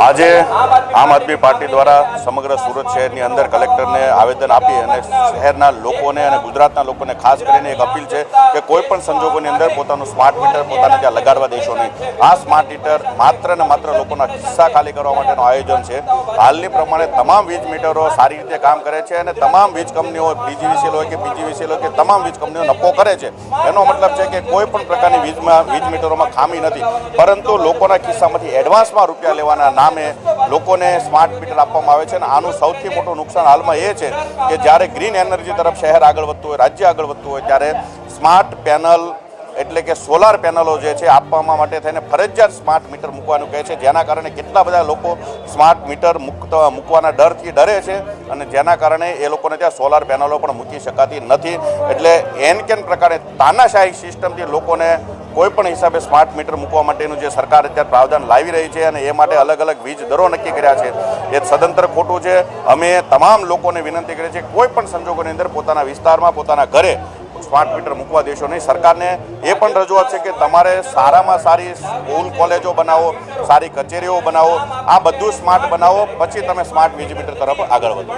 આજે આમ આદમી પાર્ટી દ્વારા સમગ્ર સુરત શહેરની અંદર કલેક્ટરને આવેદન આપી અને શહેરના લોકોને અને ગુજરાતના લોકોને ખાસ કરીને એક અપીલ છે કે કોઈ પણ સંજોગોની અંદર પોતાનું સ્માર્ટ મીટર પોતાને ત્યાં લગાડવા દેશો નહીં। આ સ્માર્ટ મીટર માત્ર ને માત્ર લોકોના ખિસ્સા ખાલી કરવા માટેનું આયોજન છે। હાલની પ્રમાણે તમામ વીજ મીટરો સારી રીતે કામ કરે છે અને તમામ વીજ કંપનીઓ PGVCL હોય કે PGVCL હોય કે તમામ વીજ કંપનીઓ નફો કરે છે। એનો મતલબ છે કે કોઈ પણ પ્રકારની વીજ મીટરોમાં ખામી નથી, પરંતુ લોકોના ખિસ્સામાંથી એડવાન્સમાં રૂપિયા લેવાના નામે લોકોને સ્માર્ટ મીટર આપવામાં આવે છે। અને આનું સૌથી મોટું નુકસાન હાલમાં એ છે કે જ્યારે ગ્રીન એનર્જી તરફ શહેર આગળ વધતું હોય, રાજ્ય આગળ વધતું હોય, ત્યારે સ્માર્ટ પેનલ એટલે કે સોલાર પેનલો જે છે આપવામાં માટે થઈને ફરજિયાત સ્માર્ટ મીટર મૂકવાનું કહે છે, જેના કારણે કેટલા બધા લોકો સ્માર્ટ મીટર મૂકવાના ડરથી ડરે છે અને જેના કારણે એ લોકોને ત્યાં સોલાર પેનલો પણ મૂકી શકાતી નથી। એટલે કેન પ્રકારે તાનાશાહી સિસ્ટમથી લોકોને કોઈ પણ હિસાબે સ્માર્ટ મીટર મૂકવા માટેનું જે સરકાર અત્યારે પ્રાવધાન લાવી રહી છે અને એ માટે અલગ અલગ વીજ દરો નક્કી કર્યા છે, એ સદંતર ખોટું છે। અમે તમામ લોકોને વિનંતી કરીએ છીએ કોઈ પણ સંજોગોની અંદર પોતાના વિસ્તારમાં પોતાના ઘરે સ્માર્ટ મીટર મૂકવા દેશો નહીં। સરકારને એ પણ રજૂઆત છે કે તમારે સારામાં સારી સ્કૂલ કોલેજો બનાવો, સારી કચેરીઓ બનાવો, આ બધું સ્માર્ટ બનાવો, પછી તમે સ્માર્ટ વીજ મીટર તરફ આગળ વધો।